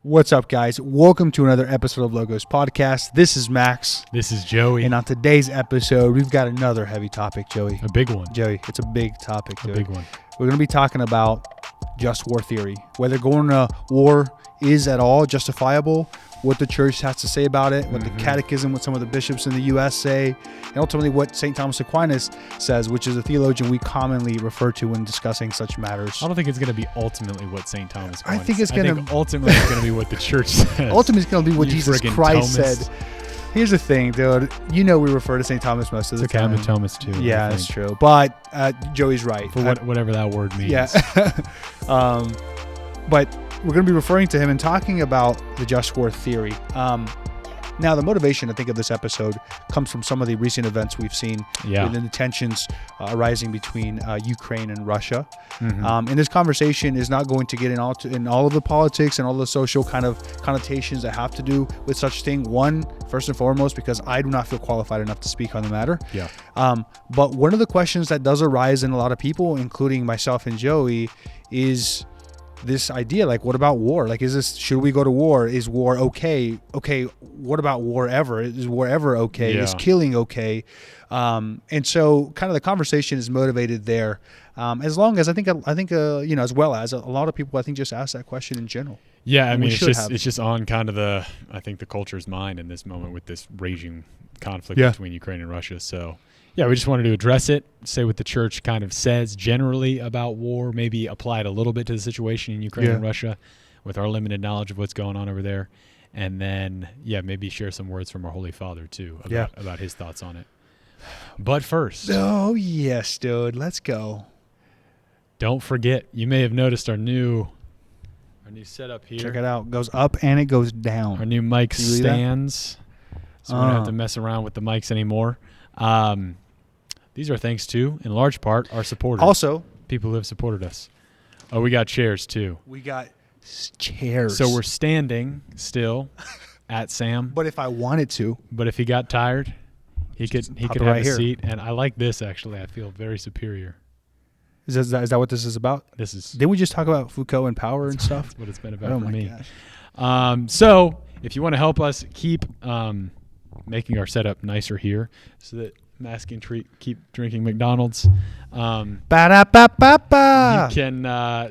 What's up, guys? Welcome to another episode of Logos Podcast. This is Max. This is Joey. And on today's episode, we've got another heavy topic, Joey. A big one. Joey, it's a big topic, Joey. A big one. We're going to be talking about just war theory, whether going to war is at all justifiable, what the church has to say about it, what the catechism, what some of the bishops in the U.S. say, and ultimately what St. Thomas Aquinas says, which is a theologian we commonly refer to when discussing such matters. I don't think it's going to be ultimately what St. Thomas wants. I think ultimately it's going to be what the church says. Ultimately it's going to be what Jesus Christ said. Here's the thing, dude. You know we refer to St. Thomas most of the time. I'm a Thomas too. Yeah, that's true. But Joey's right. For whatever that word means. Yeah. But we're going to be referring to him and talking about the just war theory. Now, the motivation, I think, of this episode comes from some of the recent events we've seen within the tensions arising between Ukraine and Russia. And this conversation is not going to get in all of the politics and all the social kind of connotations that have to do with such thing. One, first and foremost, because I do not feel qualified enough to speak on the matter. Yeah. But one of the questions that does arise in a lot of people, including myself and Joey, is this idea, like, what about war? Like, should we go to war? Is war okay? Okay, what about war ever? Is war ever okay? Yeah. Is killing okay? And so kind of the conversation is motivated there. As long as I think, as well as a lot of people, I think, just ask that question in general. Yeah, I mean, it's just on kind of the culture's mind in this moment with this raging conflict between Ukraine and Russia. So yeah, we just wanted to address it, say what the church kind of says generally about war, maybe apply it a little bit to the situation in Ukraine and Russia with our limited knowledge of what's going on over there. And then, maybe share some words from our Holy Father, too, about his thoughts on it. But first. Oh, yes, dude. Let's go. Don't forget, you may have noticed our new setup here. Check it out. It goes up and it goes down. Our new mic stands. So we don't have to mess around with the mics anymore. These are thanks to, in large part, our supporters. Also, people who have supported us. Oh, we got chairs too. We got chairs. So we're standing still at Sam. But if I wanted to. But if he got tired, he could have a seat. And I like this, actually. I feel very superior. Is that what this is about? Didn't we just talk about Foucault and power and stuff? That's what it's been about for me. So if you want to help us keep making our setup nicer here so that Max can keep drinking McDonald's. You can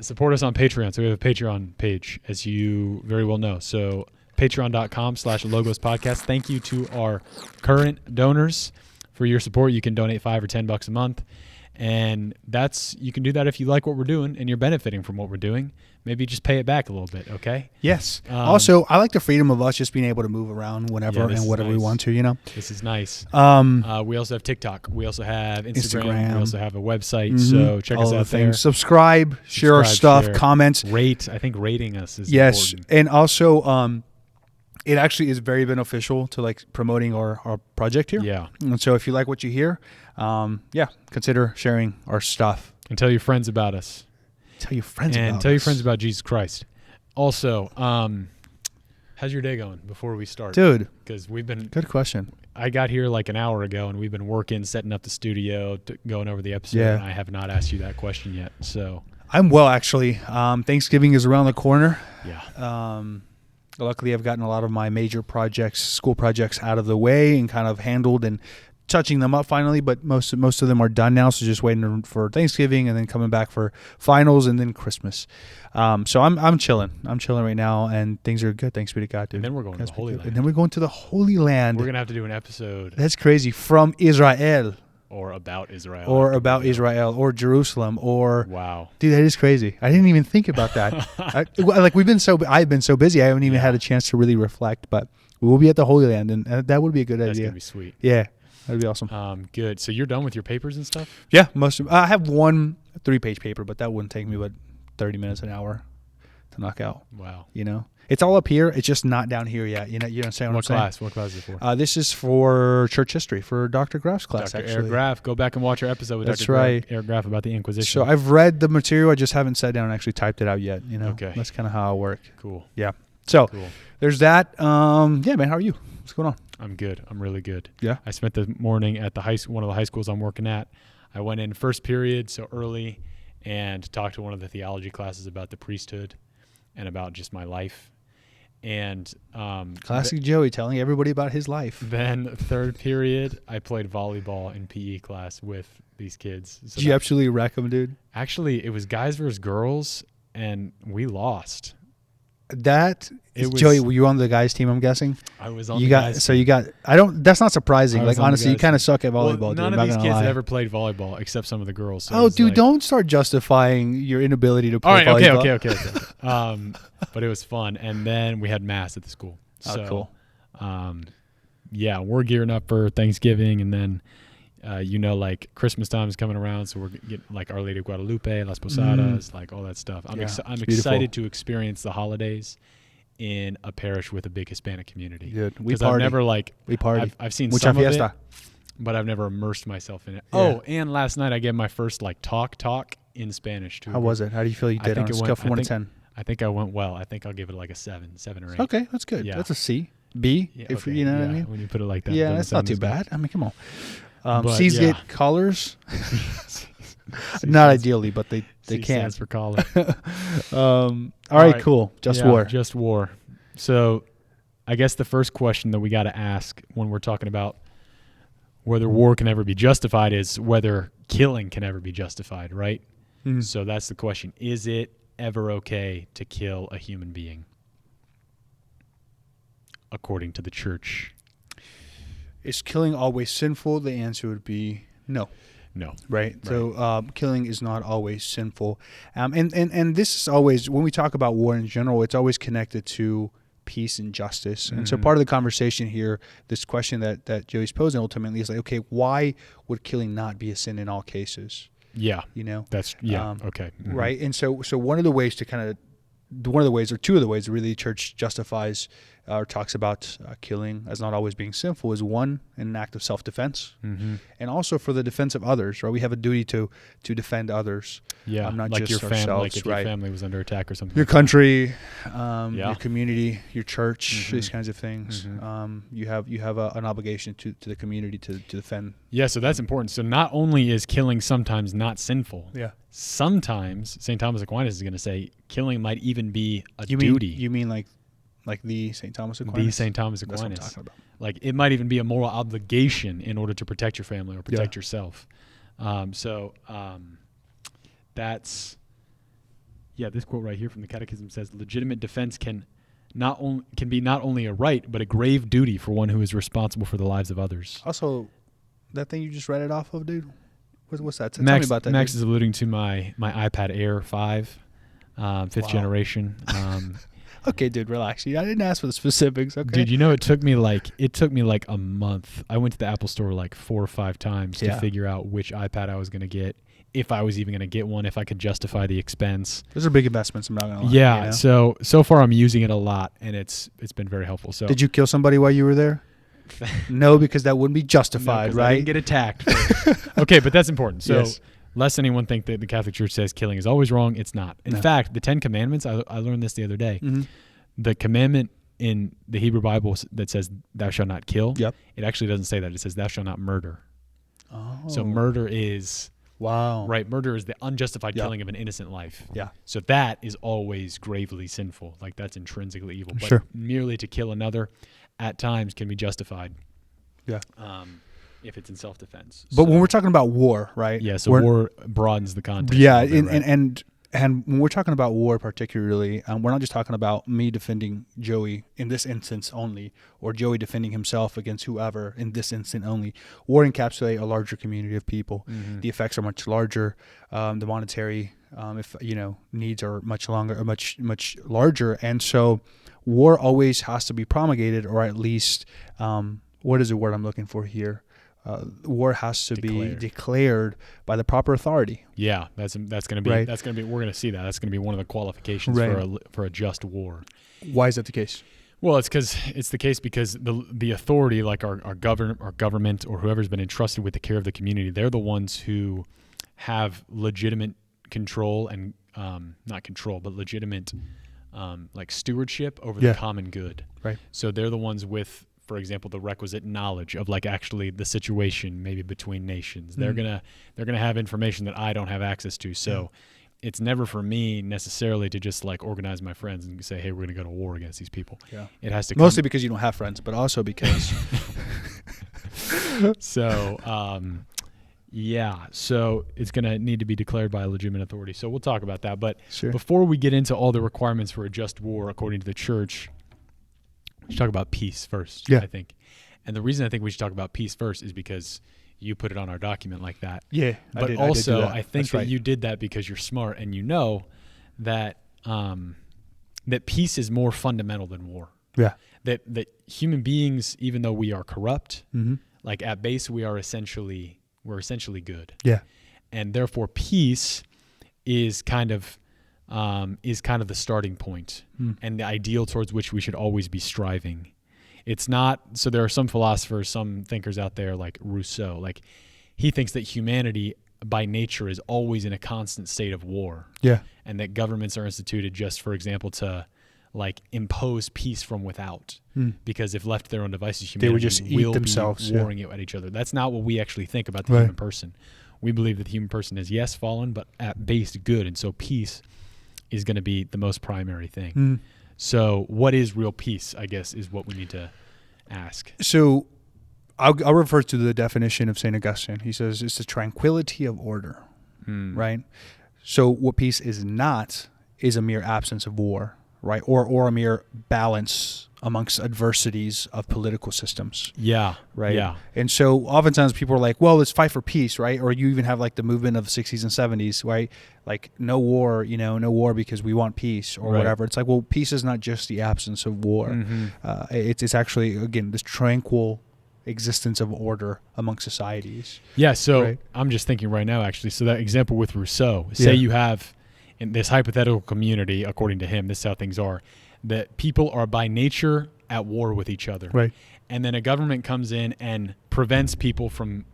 support us on Patreon. So we have a Patreon page, as you very well know. So patreon.com/Logos Podcast. Thank you to our current donors for your support. You can donate $5 or $10 a month. And you can do that if you like what we're doing and you're benefiting from what we're doing. Maybe just pay it back a little bit, okay? Yes. Also, I like the freedom of us just being able to move around whenever and whatever we want to, you know? This is nice. We also have TikTok. We also have Instagram. We also have a website. So check us out there. Subscribe, share our stuff, comments. Rate. I think rating us is important. And also, it actually is very beneficial to like promoting our project here. Yeah. And so if you like what you hear, consider sharing our stuff. And tell your friends about us. Tell your friends about Jesus Christ. Also, how's your day going before we start? Dude. Because good question. I got here like an hour ago and we've been working, setting up the studio, going over the episode. Yeah. And I have not asked you that question yet. So I'm well, actually. Thanksgiving is around the corner. Yeah. Luckily, I've gotten a lot of my major school projects out of the way and kind of handled and touching them up finally, but most of them are done now, so just waiting for Thanksgiving and then coming back for finals and then Christmas. So I'm chilling. I'm chilling right now, and things are good. Thanks be to God, dude. And then we're going to the Holy Land. And then we're going to the Holy Land. We're going to have to do an episode. That's crazy. From Israel. Or about Israel. Or Jerusalem. Or wow. Dude, that is crazy. I didn't even think about that. I've been so busy, I haven't even had a chance to really reflect, but we will be at the Holy Land, and that would be a good idea. That's going to be sweet. Yeah. That'd be awesome. Good. So you're done with your papers and stuff? Yeah, I have one 3-page paper, but that wouldn't take me but 30 minutes, an hour to knock out. Wow. You know, it's all up here. It's just not down here yet. You understand what I'm saying? What class is it for? This is for church history for Dr. Graff's class. Dr. Eric Graff. Go back and watch our episode with Dr. Eric Graff about the Inquisition. So I've read the material. I just haven't sat down and actually typed it out yet. You know, okay. That's kind of how I work. Cool. Yeah. So there's that. Yeah, man. How are you? What's going on? I'm good. I'm really good. Yeah. I spent the morning at one of the high schools I'm working at. I went in first period, so early, and talked to one of the theology classes about the priesthood and about just my life. And classic Joey telling everybody about his life. Then third period, I played volleyball in PE class with these kids. So did you absolutely wreck them, dude? Actually, it was guys versus girls, and we lost. Joey, were you on the guys team, I'm guessing? I was on the guys team. So you got, that's not surprising. Like, honestly, you kind of suck at volleyball, well, dude. None of these kids had ever played volleyball except some of the girls. So dude, don't start justifying your inability to play volleyball. Okay. But it was fun. And then we had mass at the school. So, cool. Yeah, we're gearing up for Thanksgiving, and then like Christmas time is coming around, so we're getting like Our Lady of Guadalupe, Las Posadas, like all that stuff. I'm excited to experience the holidays in a parish with a big Hispanic community. Good. Because I've never we party. I've seen Mucha some fiesta. of it, but I've never immersed myself in it. Yeah. Oh, and last night I gave my first talk in Spanish too. How was it? How do you feel you did on a scale from 1 to 10? I think I went well. I think I'll give it like a 7 or 8. Okay, that's good. Yeah. That's a C. B, if you know what I mean. When you put it like that. Yeah, that's not too bad. I mean, come on. But, C's get collars. Not ideally, but they can. Stands for collar. All right, cool. Just war. Just war. So I guess the first question that we got to ask when we're talking about whether war can ever be justified is whether killing can ever be justified, right? Mm. So that's the question. Is it ever okay to kill a human being according to the church? Is killing always sinful? The answer would be no. No. Right? So killing is not always sinful. And this is always, when we talk about war in general, it's always connected to peace and justice. And so part of the conversation here, this question that Joey's posing ultimately is like, okay, why would killing not be a sin in all cases? Yeah. That's, okay. Mm-hmm. Right? And so one of the ways to kind of, two of the ways really the church justifies or talks about killing as not always being sinful is one, an act of self-defense, and also for the defense of others, right? We have a duty to defend others, not like just your family, ourselves, like if your family was under attack or something. Your country, your community, your church, these kinds of things. You have an obligation to the community to defend. Yeah, so that's important. So not only is killing sometimes not sinful, sometimes St. Thomas Aquinas is going to say killing might even be a duty. You mean like the St. Thomas Aquinas? The St. Thomas Aquinas. That's what I'm talking about. Like it might even be a moral obligation in order to protect your family or protect yourself. That's this quote right here from the Catechism says legitimate defense can be not only a right but a grave duty for one who is responsible for the lives of others. Also, that thing you just read it off of, dude. What's that? Tell Max, me about that. Max is alluding to my iPad Air 5, 5th generation. Okay, dude, relax. I didn't ask for the specifics. Okay, dude, it took me like a month. I went to the Apple Store like 4 or 5 times to figure out which iPad I was going to get, if I was even going to get one, if I could justify the expense. Those are big investments. I'm not going to lie. Yeah. So far I'm using it a lot, and it's been very helpful. So did you kill somebody while you were there? No, because that wouldn't be justified, right? I didn't get attacked. Okay, but that's important. So. Yes. Lest anyone think that the Catholic Church says killing is always wrong, it's not. In fact, the 10 Commandments, I learned this the other day. The commandment in the Hebrew Bible that says thou shalt not kill, it actually doesn't say that. It says thou shalt not murder. Oh. So murder is... Wow. Right, murder is the unjustified killing of an innocent life. Yeah. So that is always gravely sinful. Like that's intrinsically evil. But merely to kill another at times can be justified. Yeah. If it's in self-defense. But when we're talking about war, right? Yeah, so war broadens the context. Yeah, and when we're talking about war particularly, we're not just talking about me defending Joey in this instance only, or Joey defending himself against whoever in this instant only. War encapsulates a larger community of people. The effects are much larger. The monetary, needs are much longer, or much larger, and so war always has to be promulgated, or at least, what is the word I'm looking for here? War has to be declared by the proper authority. Yeah, that's going to be we're going to see that. That's going to be one of the qualifications for a just war. Why is that the case? Well, it's the case because the authority, like our government or whoever's been entrusted with the care of the community, they're the ones who have legitimate control and not control, but legitimate like stewardship over the common good. Right. So they're the ones with, for example, the requisite knowledge of like actually the situation maybe between nations. They're gonna have information that I don't have access to. So it's never for me necessarily to just like organize my friends and say, hey, we're going to go to war against these people. Yeah. It has to mostly because you don't have friends, but also because. So, so it's going to need to be declared by a legitimate authority. So we'll talk about that. But before we get into all the requirements for a just war according to the church, we should talk about peace first, I think. And the reason I think we should talk about peace first is because you put it on our document like that. Yeah, but also I think that you did that because you're smart and you know that that peace is more fundamental than war. Yeah. That human beings, even though we are corrupt, like at base we're essentially good. Yeah. And therefore peace is kind of the starting point and the ideal towards which we should always be striving. It's not, so there are some philosophers, some thinkers out there like Rousseau, like he thinks that humanity by nature is always in a constant state of war. Yeah. And that governments are instituted just, for example, to like impose peace from without. Because if left to their own devices, humanity they would just eat themselves, be warring at each other. That's not what we actually think about the human person. We believe that the human person is, yes, fallen, but at base good. And so peace is going to be the most primary thing. So what is real peace, I guess, is what we need to ask. So I'll refer to the definition of St. Augustine. He says it's the tranquility of order, right? So what peace is not is a mere absence of war, right? Or a mere balance amongst adversities of political systems. Yeah. Right. Yeah. And so oftentimes people are like, well, let's fight for peace, right? Or you even have like the movement of the 60s and 70s, right? Like no war, no war because we want peace or whatever. It's like, well, peace is not just the absence of war. It's actually, again, this tranquil existence of order among societies. Yeah. So I'm just thinking right now, actually. So that example with Rousseau, say you have in this hypothetical community, according to him, this is how things are, that people are by nature at war with each other. Right. And then a government comes in and prevents people from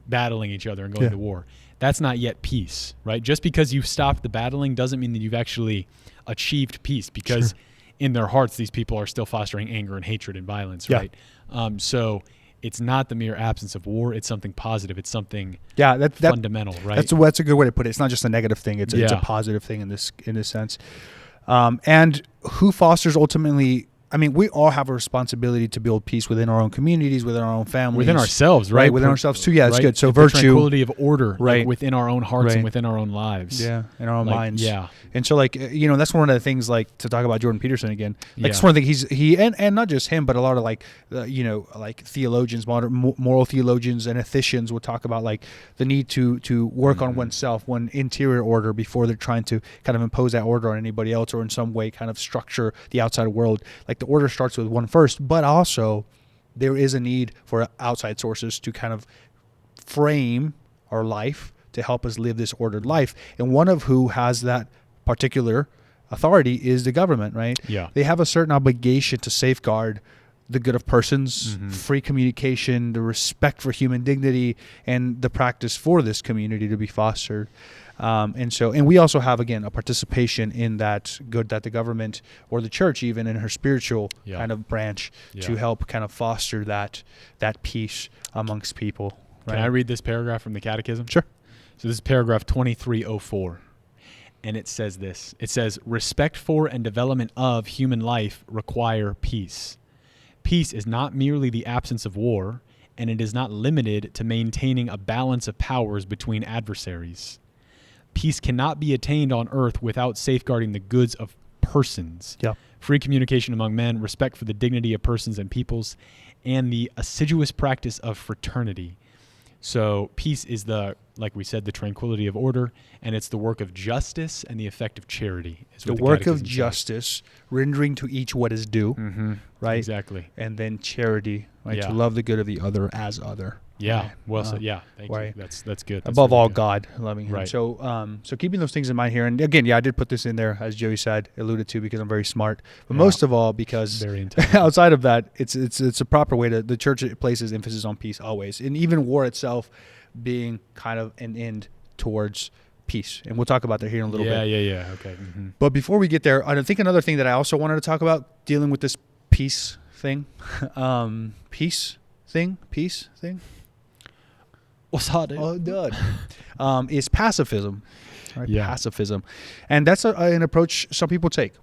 battling each other and going to war. That's not yet peace, right? Just because you've stopped the battling doesn't mean that you've actually achieved peace, because in their hearts, these people are still fostering anger and hatred and violence, right? So it's not the mere absence of war. It's something positive. It's something fundamental, right? That's a good way to put it. It's not just a negative thing. It's a positive thing in this sense. And who fosters ultimately, I mean, we all have a responsibility to build peace within our own communities, within our own families. Within ourselves, right? Within ourselves too. Yeah, it's good. So virtue. The tranquility of order, right? Like within our own hearts and within our own lives. Yeah, in our own minds. Yeah. And so that's one of the things, like, to talk about Jordan Peterson again, like it's one of the things and not just him, but a lot of like theologians, modern moral theologians and ethicians would talk about like the need to work on oneself, one interior order before they're trying to kind of impose that order on anybody else or in some way kind of structure the outside world. Like the order starts with one first, but also there is a need for outside sources to kind of frame our life to help us live this ordered life. And one of who has that particular authority is the government, right? Yeah. They have a certain obligation to safeguard the good of persons, free communication, the respect for human dignity, and the practice for this community to be fostered. And we also have, again, a participation in that good that the government or the church, even in her spiritual kind of branch, to help kind of foster that peace amongst people. Right? Can I read this paragraph from the Catechism? Sure. So this is paragraph 2304. And it says this. It says, respect for and development of human life require peace. Peace is not merely the absence of war, and it is not limited to maintaining a balance of powers between adversaries. Peace cannot be attained on earth without safeguarding the goods of persons, free communication among men, respect for the dignity of persons and peoples, and the assiduous practice of fraternity. So peace is like we said, the tranquility of order, and it's the work of justice and the effect of charity. The work of justice, rendering to each what is due, right? Exactly. And then charity, right? To love the good of the other as other. Yeah. Right? Well said. Yeah. Thank you. That's good. That's above really all, good. God, loving Him. Right. So keeping those things in mind here, and again, I did put this in there, as Joey said, alluded to, because I'm very smart, but most of all because outside of that, it's a proper way the church places emphasis on peace always, and even war itself being kind of an end towards peace. And we'll talk about that here in a little bit. Yeah. Okay. But before we get there, I think another thing that I also wanted to talk about dealing with this peace thing, peace thing. What's hot, dude? Oh, dude. Is pacifism. Right? Yeah. Pacifism. And that's an approach some people take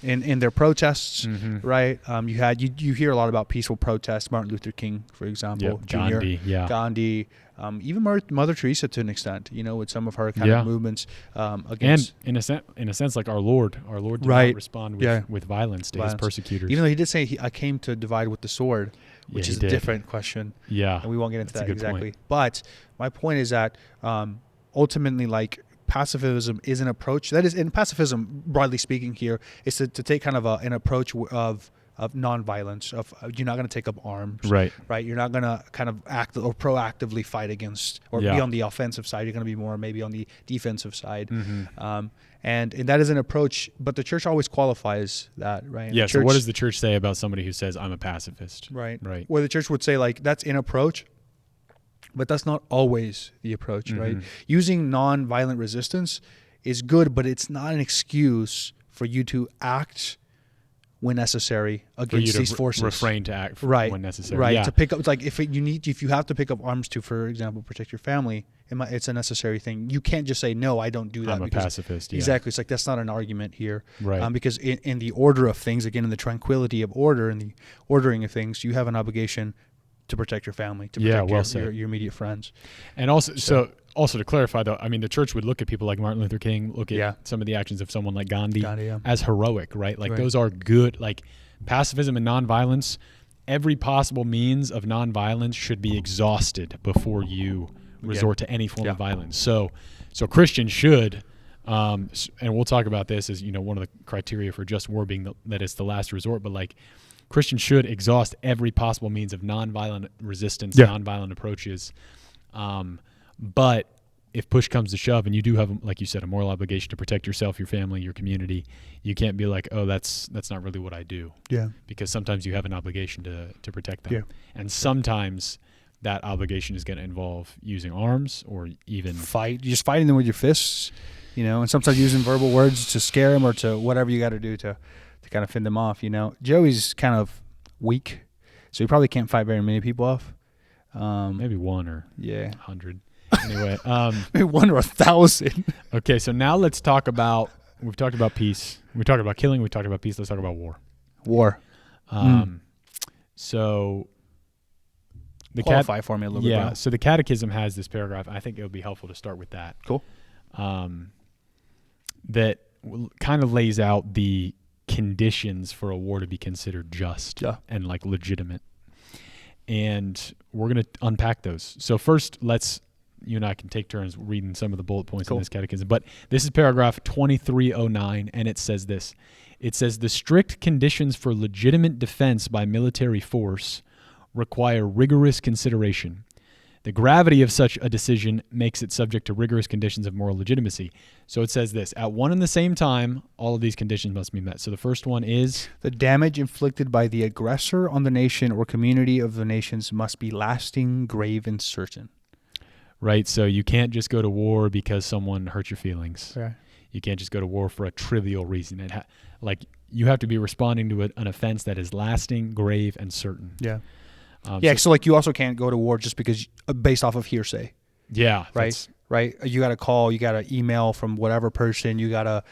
in their protests, right? You hear a lot about peaceful protests. Martin Luther King, for example, Jr., Gandhi, even Mother Teresa to an extent, with some of her kind of movements against. And in a sense, like our Lord did not respond with violence to his persecutors. Even though he did say, I came to divide with the sword, which is a different question. Yeah. And we won't get into that exactly. Point. But my point is that ultimately, like, pacifism is an approach that is, in pacifism, broadly speaking here, is to take kind of an approach of nonviolence, of you're not going to take up arms, right? You're not going to kind of act or proactively fight against or be on the offensive side. You're going to be more maybe on the defensive side. And that is an approach, but the church always qualifies that, right? Yeah, so what does the church say about somebody who says, I'm a pacifist? Right. Where the church would say, like, that's an approach, but that's not always the approach, right? Using non-violent resistance is good, but it's not an excuse for you to act when necessary against these forces. Refrain to act when necessary. Right. To pick up, it's like if you have to pick up arms to, for example, protect your family, it's a necessary thing. You can't just say, no, I don't do that. I'm a pacifist. Yeah. Exactly. It's like, that's not an argument here. Right. Because in the order of things, again, in the tranquility of order and the ordering of things, you have an obligation to protect your family, to protect your immediate friends. And also, so to clarify, though, I mean, the church would look at people like Martin Luther King, look at some of the actions of someone like Gandhi as heroic, right? Like those are good, like pacifism and nonviolence, every possible means of nonviolence should be exhausted before you resort to any form of violence. So Christians should, and we'll talk about this as, one of the criteria for just war being that it's the last resort, but like, Christians should exhaust every possible means of nonviolent resistance, nonviolent approaches. But if push comes to shove and you do have, like you said, a moral obligation to protect yourself, your family, your community, you can't be like, oh, that's not really what I do. Yeah. Because sometimes you have an obligation to protect them. Yeah. And sometimes that obligation is going to involve using arms or even just fighting them with your fists, and sometimes using verbal words to scare them or to whatever you got to do to kind of fend them off. Joey's kind of weak, so he probably can't fight very many people off. Maybe one or 100. Anyway, maybe 1 or 1,000. Okay, so now we've talked about peace, we talked about killing, we talked about peace. Let's talk about war. So the qualify for me a little bit. Yeah. So the Catechism has this paragraph. I think it would be helpful to start with that. Cool. That kind of lays out the conditions for a war to be considered just and like legitimate. And we're going to unpack those. So first, you and I can take turns reading some of the bullet points in this catechism. But this is paragraph 2309, and it says this. It says, the strict conditions for legitimate defense by military force require rigorous consideration. The gravity of such a decision makes it subject to rigorous conditions of moral legitimacy. So it says this, at one and the same time, all of these conditions must be met. So the first one is? The damage inflicted by the aggressor on the nation or community of the nations must be lasting, grave, and certain. Right, so you can't just go to war because someone hurt your feelings. Yeah. You can't just go to war for a trivial reason. You have to be responding to an offense that is lasting, grave, and certain. Yeah. So like you also can't go to war just because based off of hearsay. Yeah. Right. You got a call, you got an email from whatever person, you got a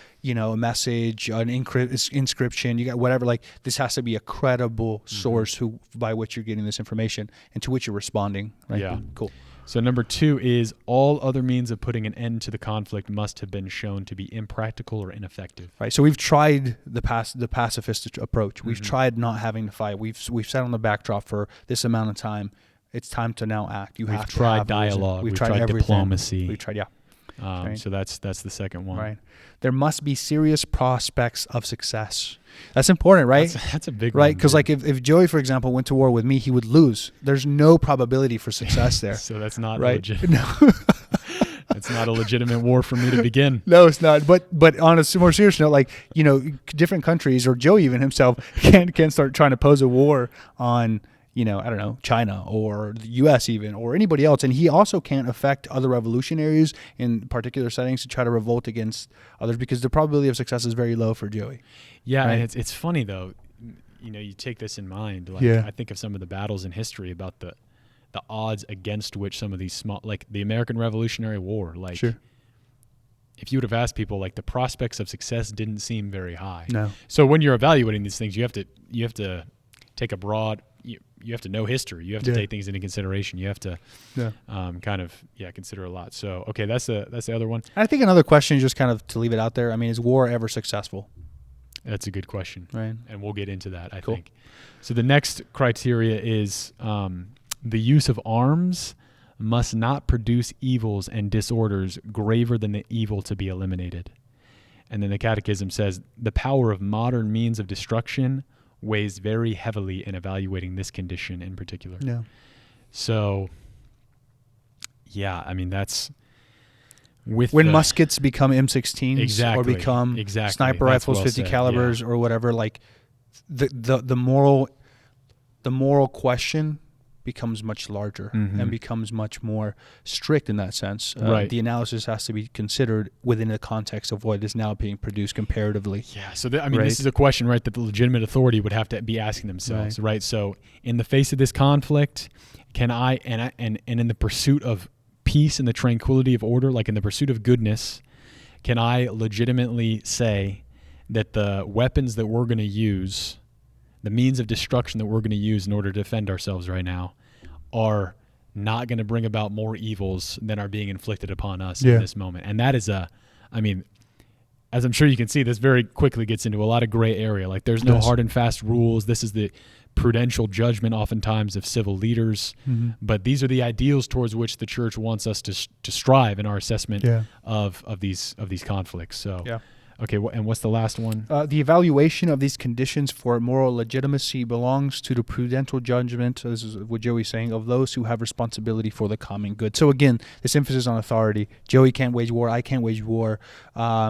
message, an inscription, you got whatever. Like this has to be a credible source by which you're getting this information and to which you're responding. Right. Yeah. Cool. So number 2 is all other means of putting an end to the conflict must have been shown to be impractical or ineffective. Right. So we've tried the pacifist approach. We've tried not having to fight. We've sat on the backdrop for this amount of time. It's time to now act. We've tried dialogue. We've tried everything. Diplomacy. We've tried, right. So that's the second one. Right. There must be serious prospects of success. That's important, right? That's a big one. Right, because like if Joey, for example, went to war with me, he would lose. There's no probability for success there. So that's not right? legitimate. No. It's not a legitimate war for me to begin. No, it's not. But on a more serious note, different countries or Joey even himself can start trying to pose a war on I don't know, China or the U.S. even, or anybody else. And he also can't affect other revolutionaries in particular settings to try to revolt against others because the probability of success is very low for Joey. Yeah, right? And it's funny, though. You take this in mind. I think of some of the battles in history about the the odds against which some of these small, like the American Revolutionary War, like Sure. if you would have asked people, like the prospects of success didn't seem very high. No. So when you're evaluating these things, you have to take a broad, you have to know history. You have to take things into consideration. You have to consider a lot. So, okay, that's the other one. I think another question, just kind of to leave it out there, I mean, is war ever successful? That's a good question. Right. And we'll get into that, I think. So the next criteria is the use of arms must not produce evils and disorders graver than the evil to be eliminated. And then the Catechism says the power of modern means of destruction weighs very heavily in evaluating this condition in particular. Yeah. So, yeah, I mean, that's with when muskets become M16s exactly, or become sniper rifles, 50 calibers or whatever, like the moral question becomes much larger and becomes much more strict in that sense. Right. The analysis has to be considered within the context of what is now being produced comparatively. Yeah. So, this is a question, right, that the legitimate authority would have to be asking themselves, right? So in the face of this conflict, can I, and in the pursuit of peace and the tranquility of order, like in the pursuit of goodness, can I legitimately say that the weapons that we're going to use, the means of destruction that we're going to use in order to defend ourselves right now, are not going to bring about more evils than are being inflicted upon us in this moment? And that is as I'm sure you can see, this very quickly gets into a lot of gray area. Like there's no hard and fast rules. This is the prudential judgment oftentimes of civil leaders, but these are the ideals towards which the church wants us to strive in our assessment of these conflicts. So, okay, and what's the last one? The evaluation of these conditions for moral legitimacy belongs to the prudential judgment, this is what Joey's saying, of those who have responsibility for the common good. So again, this emphasis on authority. Joey can't wage war. I can't wage war.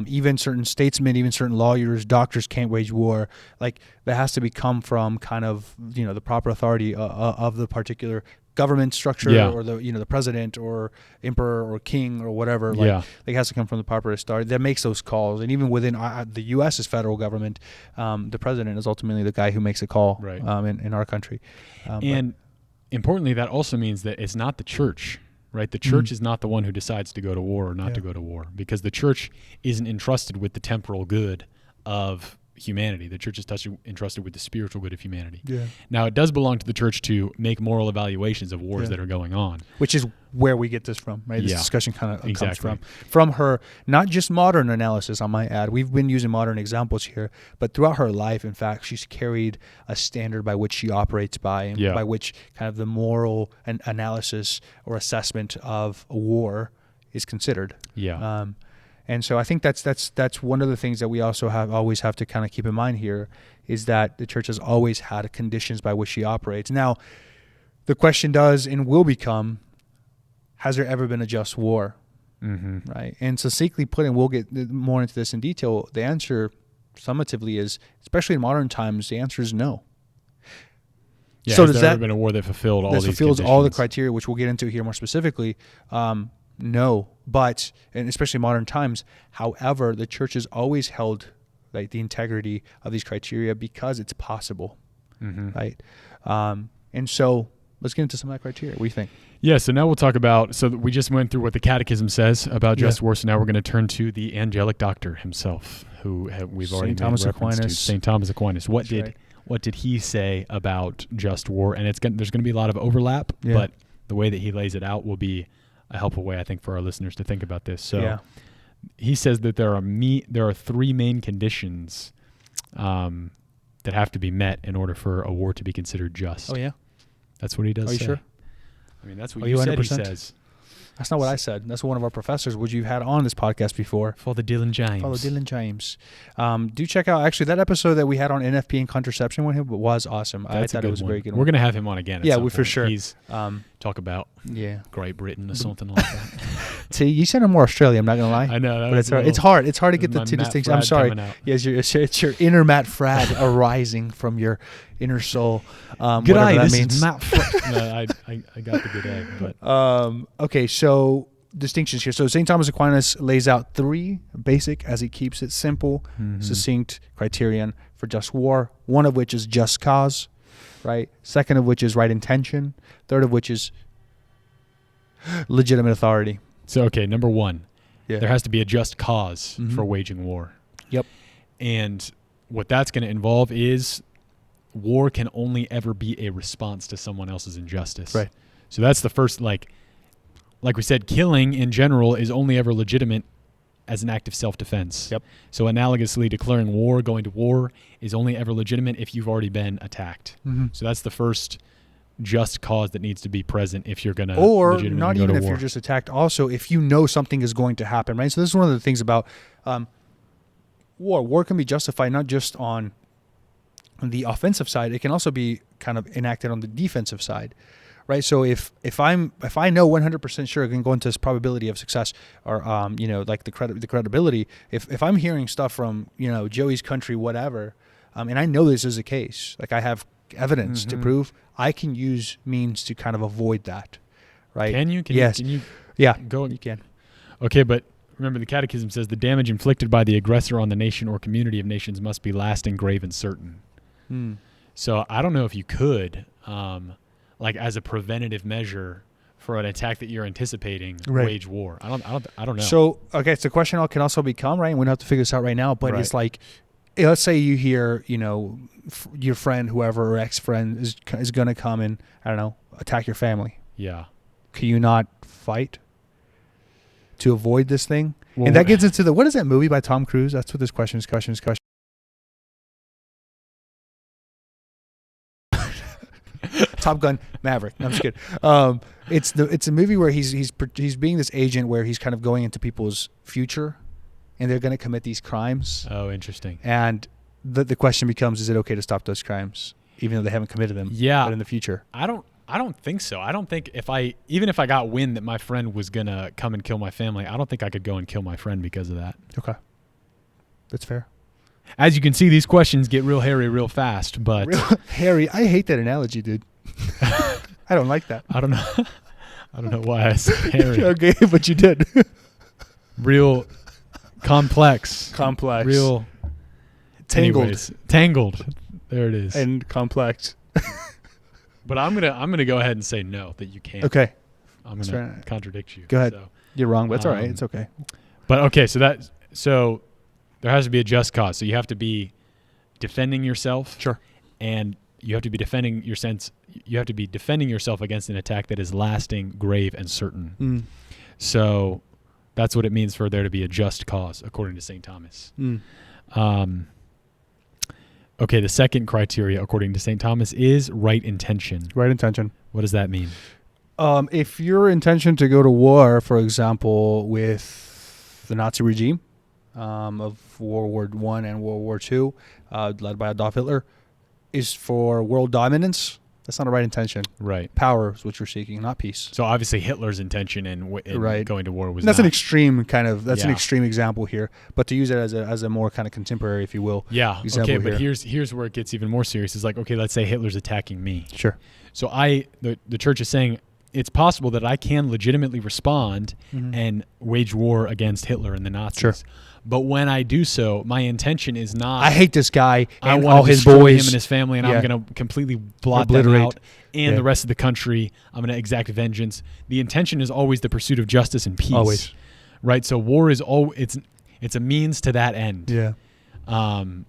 Even certain statesmen, even certain lawyers, doctors can't wage war. Like that has to come from kind of, the proper authority of the particular government structure or the president or emperor or king or whatever. It has to come from the proper authority that makes those calls. And even within the U.S.'s federal government, the president is ultimately the guy who makes a call in our country. And importantly, that also means that it's not the church, right? The church is not the one who decides to go to war or not to go to war, because the church isn't entrusted with the temporal good of humanity. The church is entrusted with the spiritual good of humanity. Yeah. Now, it does belong to the church to make moral evaluations of wars that are going on. Which is where we get this from, right? This discussion kind of comes from her, not just modern analysis, I might add. We've been using modern examples here, but throughout her life, in fact, she's carried a standard by which she operates by, and by which kind of the moral analysis or assessment of a war is considered. Yeah. And so I think that's one of the things that we also always have to kind of keep in mind here, is that the church has always had conditions by which she operates. Now, the question does and will become, has there ever been a just war? Right? And succinctly put, and we'll get more into this in detail, the answer summatively is, especially in modern times, the answer is no. Yeah, so has there ever been a war that fulfilled all these conditions? All the criteria, which we'll get into here more specifically. No, but, and especially in modern times, however, the church has always held like the integrity of these criteria because it's possible, right? And so let's get into some of that criteria. What do you think? Yeah, so now we'll talk about, so we just went through what the Catechism says about just war, so now we're going to turn to the angelic doctor himself, who we've already made reference to, St. Thomas Aquinas. What did he say about just war? And there's going to be a lot of overlap, but the way that he lays it out will be a helpful way, I think, for our listeners to think about this. So he says that there are three main conditions that have to be met in order for a war to be considered just. Oh, yeah? That's what he does say. Are you sure? I mean, that's what you said 100%? He says. That's not what I said. That's one of our professors, which you've had on this podcast before. Father Dylan James. Do check out, actually, that episode that we had on NFP and contraception with him was awesome. I thought it was a very good one. We're going to have him on again. For sure. He's talk about Great Britain or something like that. See, you sounded more Australian, I'm not going to lie. I know. But it's hard. It's hard to get the two distinctions. I'm sorry. Yes, it's your inner Matt Fradd arising from your inner soul. Good eye. This is Matt Fradd. No, I got the good egg. But okay, so distinctions here. So St. Thomas Aquinas lays out three basic, as he keeps it simple, succinct criterion for just war. One of which is just cause, right? Second of which is right intention. Third of which is Legitimate authority. So, okay, number one, Yeah. there has to be a just cause for waging war. Yep. And what that's going to involve is war can only ever be a response to someone else's injustice. Right. So that's the first, like we said, killing in general is only ever legitimate as an act of self-defense. Yep. So analogously, declaring war, going to war, is only ever legitimate if you've already been attacked. Mm-hmm. So that's the first just cause that needs to be present if you're going to or not even if war. you're just attacked. Also, if you know something is going to happen, right? So this is one of the things about war. War can be justified not just on the offensive side; it can also be kind of enacted on the defensive side, right? So if I know 100% sure I can go into this probability of success, or like the credibility. If I'm hearing stuff from Joey's country, whatever, and I know this is the case, like I have evidence to prove, I can use means to kind of avoid that, right? Can you? Yes. Can you? Yeah. Go. You can. Okay, but remember the Catechism says the damage inflicted by the aggressor on the nation or community of nations must be lasting, grave, and certain. So I don't know if you could, like as a preventative measure for an attack that you're anticipating, wage war. I don't know. So okay, it's a question can also become, right? We don't have to figure this out right now, but it's like, let's say you hear, your friend, whoever, or ex-friend is going to come and, I don't know, attack your family. Yeah. Can you not fight to avoid this thing? Well, and that gets into what is that movie by Tom Cruise? That's what this question is. Top Gun Maverick. No, I'm just kidding. It's a movie where he's being this agent where he's kind of going into people's future, and they're going to commit these crimes. Oh, interesting. And the question becomes: is it okay to stop those crimes, even though they haven't committed them? Yeah. But in the future, I don't think so. I don't think even if I got wind that my friend was gonna come and kill my family, I don't think I could go and kill my friend because of that. Okay, that's fair. As you can see, these questions get real hairy real fast. But Harry, I hate that analogy, dude. I don't like that. I don't know why I said hairy. Okay, but you did. Real complex. Real tangled. Anyways, tangled. There it is. And complex. But I'm gonna go ahead and say no, that you can't. Okay. I'm gonna contradict you. Go ahead. So, you're wrong, but it's all right. It's okay. But okay, so there has to be a just cause. So you have to be defending yourself. Sure. And you have to be defending yourself against an attack that is lasting, grave, and certain. So that's what it means for there to be a just cause, according to St. Thomas. Okay, the second criteria, according to St. Thomas, is right intention. Right intention. What does that mean? If your intention to go to war, for example, with the Nazi regime of World War I and World War II, led by Adolf Hitler, is for world dominance, that's not a right intention. Right. Power is what you're seeking, not peace. So obviously Hitler's intention in going to war was that's an extreme kind of, an extreme example here. But to use it as a more kind of contemporary, if you will. Yeah. Okay, but here's where it gets even more serious. It's like, okay, let's say Hitler's attacking me. Sure. So the church is saying it's possible that I can legitimately respond and wage war against Hitler and the Nazis. Sure. But when I do so, my intention is not. I hate this guy and all his boys, him and his family, and I'm going to completely blot them out. And the rest of the country, I'm going to exact vengeance. The intention is always the pursuit of justice and peace. Always, right? So war is it's a means to that end. Yeah.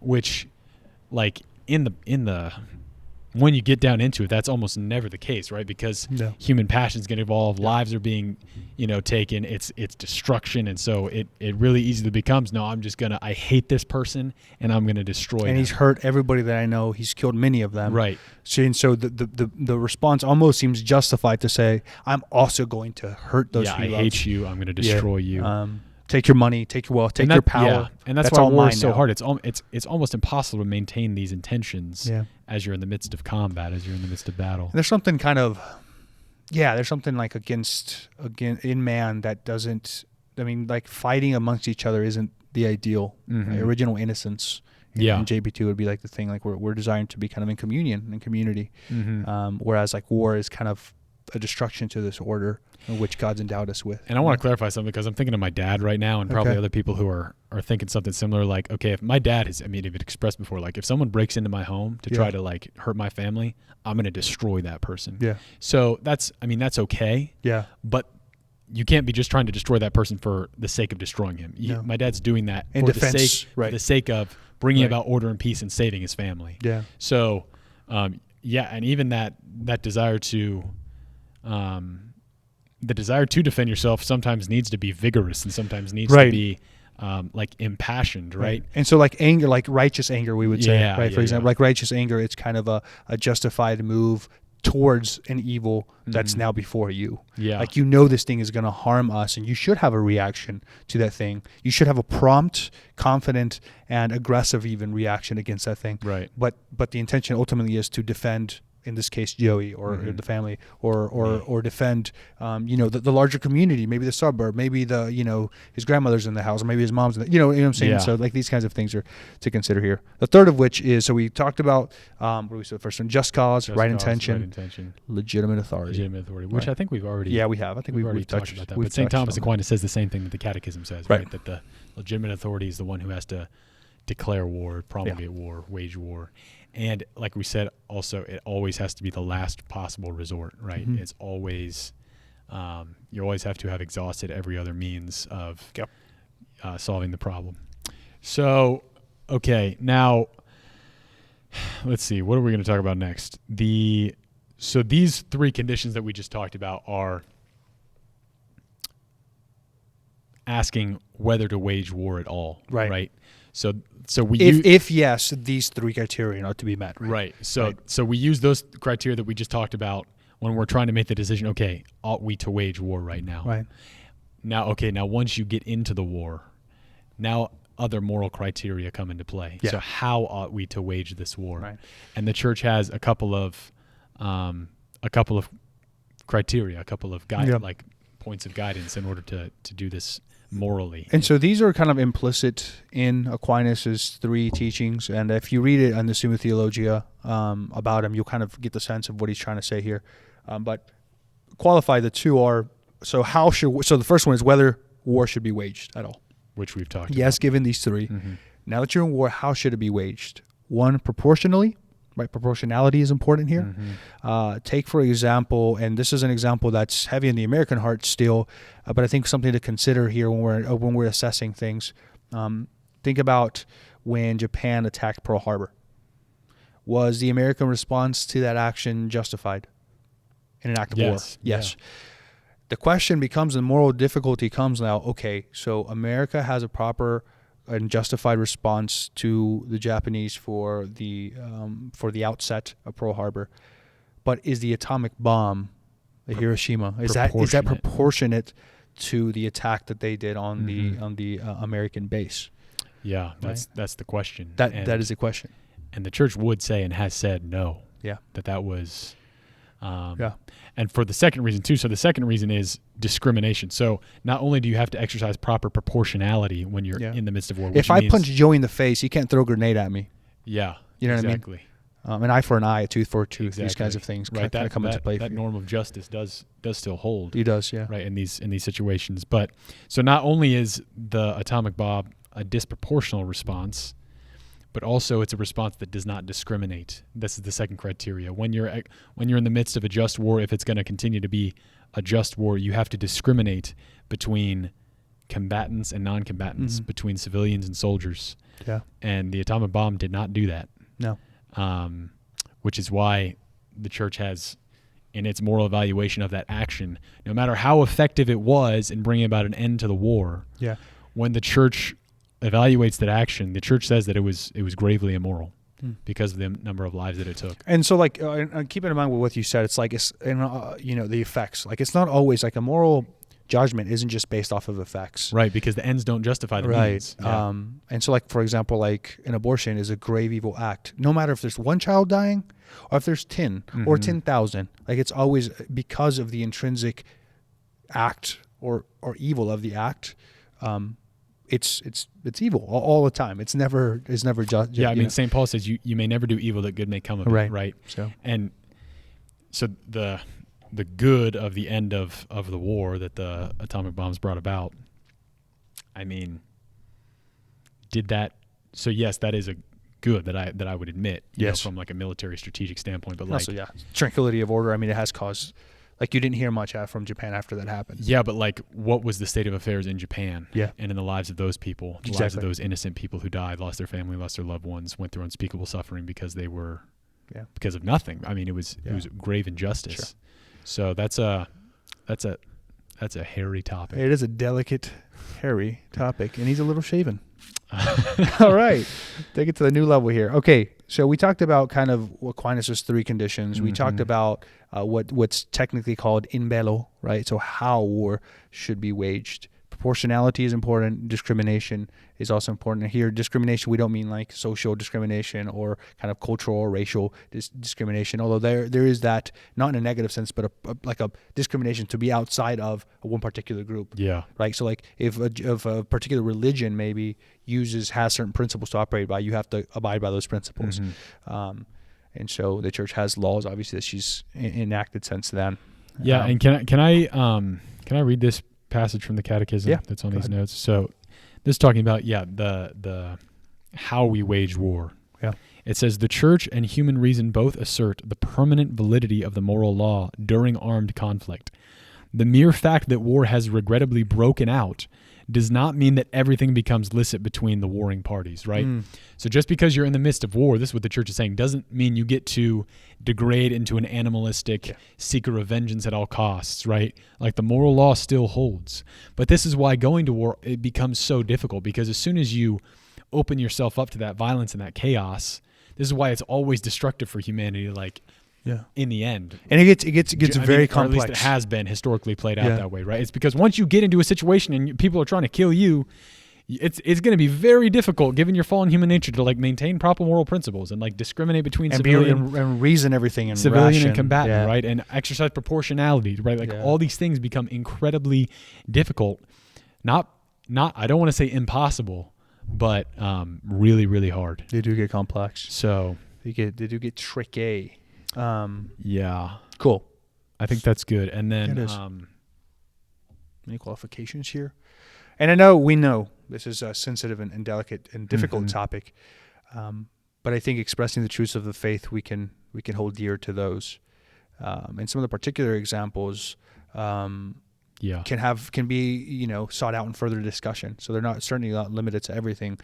Which, like in the when you get down into it, that's almost never the case, right? Because human passions get involved, lives are being, taken. It's destruction, and so it really easily becomes, no, I hate this person, and I'm gonna destroy them. And he's hurt everybody that I know. He's killed many of them. Right. So the response almost seems justified to say, I'm also going to hurt those. Yeah, I hate you. I'm gonna destroy you. Take your money, take your wealth, take your power. Yeah. And that's why war is so hard. It's almost impossible to maintain these intentions as you're in the midst of combat, as you're in the midst of battle. And there's something kind of, there's something like against in man that doesn't. I mean, like fighting amongst each other isn't the ideal. Right? Original innocence. In JP2 would be like the thing, like we're designed to be kind of in communion and community, whereas like war is kind of a destruction to this order which God's endowed us with. And I want to clarify something because I'm thinking of my dad right now and probably other people who are thinking something similar. Like, okay, if my dad has, if it expressed before, like if someone breaks into my home to try to like hurt my family, I'm going to destroy that person. Yeah. So that's okay. Yeah. But you can't be just trying to destroy that person for the sake of destroying him. No. My dad's doing that in for defense, for the sake of bringing about order and peace and saving his family. Yeah. So, and even that desire to, defend yourself sometimes needs to be vigorous and sometimes needs to be like impassioned, right? And so like anger, like righteous anger, we would say, right? For example, like righteous anger, it's kind of a justified move towards an evil that's now before you. Yeah. Like, this thing is going to harm us, and you should have a reaction to that thing. You should have a prompt, confident, and aggressive even reaction against that thing. Right. But the intention ultimately is to defend, in this case, Joey or the family, or defend, the larger community, maybe the suburb, maybe his grandmother's in the house, or maybe his mom's in the, you know what I'm saying? Yeah. So like these kinds of things are to consider here. The third of which is, so we talked about, what do we say the first one? Just cause, right intention, legitimate authority. Which I think we've already. Yeah, we have. I think we've already touched about that. But St. Thomas Aquinas says the same thing that the Catechism says, right? That the legitimate authority is the one who has to declare war, promulgate war, wage war. And like we said, also, it always has to be the last possible resort, right? Mm-hmm. It's always, you always have to have exhausted every other means of solving the problem. So, okay, now, let's see, what are we going to talk about next? So these three conditions that we just talked about are asking whether to wage war at all, right? So if yes, these three criteria are to be met, right? So we use those criteria that we just talked about when we're trying to make the decision. Okay, ought we to wage war right now? Right. Now, once you get into the war, now other moral criteria come into play. Yeah. So how ought we to wage this war? Right. And the church has a couple of criteria, a couple of like points of guidance in order to do this morally. And so these are kind of implicit in Aquinas' three teachings, and if you read it on the Summa Theologia about him, you'll kind of get the sense of what he's trying to say here. But qualify the two are, so the first one is whether war should be waged at all. Which we've talked about. Yes, given these three. Mm-hmm. Now that you're in war, how should it be waged? One, proportionally. Right, proportionality is important here. Mm-hmm. Take, for example, and this is an example that's heavy in the American heart still, but I think something to consider here when we're assessing things. Think about when Japan attacked Pearl Harbor. Was the American response to that action justified in an act of war? Yes. Yeah. The question becomes, the moral difficulty comes now. Okay, so America has a proper and justified response to the Japanese for the outset of Pearl Harbor, but is the atomic bomb, the Hiroshima, is that proportionate to the attack that they did on the American base? Yeah, that's the question. That is the question. And the church would say and has said no. Yeah, that was. And for the second reason too. So the second reason is discrimination. So not only do you have to exercise proper proportionality when you're in the midst of war. If I punch Joey in the face, he can't throw a grenade at me. Yeah, you know exactly. What I mean? An eye for an eye, a tooth for a tooth. Exactly. These kinds of things right. Kind of come into play. That norm of justice does still hold. He does, yeah. Right in these situations. But so not only is the atomic bomb a disproportional response, but also it's a response that does not discriminate. This is the second criteria. When you're in the midst of a just war, if it's going to continue to be a just war, you have to discriminate between combatants and non-combatants, between civilians and soldiers. Yeah. And the atomic bomb did not do that. No. Which is why the church has, in its moral evaluation of that action, no matter how effective it was in bringing about an end to the war, when the church evaluates that action, the church says that it was gravely immoral because of the number of lives that it took. And so, like, keeping in mind with what you said, it's like the effects. Like, it's not always like a moral judgment isn't just based off of effects, right? Because the ends don't justify the means. Yeah. And so, like, for example, like an abortion is a grave evil act. No matter if there's one child dying or if there's 10 or 10,000, like it's always because of the intrinsic act or evil of the act. It's evil all the time. It's never just. Yeah, I mean, St. Paul says you may never do evil that good may come of it, right? So the good of the end of the war that the atomic bombs brought about, I mean, did that? So yes, that is a good that I would admit. Yes, from like a military strategic standpoint, but like also, tranquility of order. I mean, it has caused Like you didn't hear much from Japan after that happened. Yeah, but like, what was the state of affairs in Japan? Yeah. And in the lives of those people, the lives of those innocent people who died, lost their family, lost their loved ones, went through unspeakable suffering because they were, because of nothing. I mean, it was grave injustice. Sure. So that's a hairy topic. It is a delicate, hairy topic, and he's a little shaven. All right, take it to the new level here. Okay, so we talked about kind of Aquinas' 3 conditions. We talked about what's technically called in bello, right? So how war should be waged. Proportionality is important. Discrimination is also important. And here, discrimination, we don't mean like social discrimination or kind of cultural or racial discrimination, although there is that, not in a negative sense, but like a discrimination to be outside of one particular group. Yeah. Right? So like if a particular religion maybe has certain principles to operate by, you have to abide by those principles. And so the church has laws, obviously, that she's enacted since then. Yeah, and can I read this passage from the Catechism that's on these notes? So this is talking about the how we wage war. Yeah. It says the church and human reason both assert the permanent validity of the moral law during armed conflict. The mere fact that war has regrettably broken out does not mean that everything becomes licit between the warring parties, right? So just because you're in the midst of war, this is what the church is saying, doesn't mean you get to degrade into an animalistic seeker of vengeance at all costs, right? Like the moral law still holds. But this is why going to war, it becomes so difficult, because as soon as you open yourself up to that violence and that chaos, this is why it's always destructive for humanity, like in the end. And it gets very complex. Or at least it has been historically played out that way, right? It's because once you get into a situation and people are trying to kill you, it's going to be very difficult, given your fallen human nature, to like maintain proper moral principles and like discriminate between civilian and reason everything and civilian and combatant, right? And exercise proportionality, right? Like all these things become incredibly difficult. Not I don't want to say impossible, but really, really hard. They do get complex. So they do get tricky. Cool. I think that's good. And then any qualifications here? And we know this is a sensitive and delicate and difficult topic, but I think expressing the truths of the faith, we can hold dear to those. And some of the particular examples can be sought out in further discussion. So they're certainly not limited to everything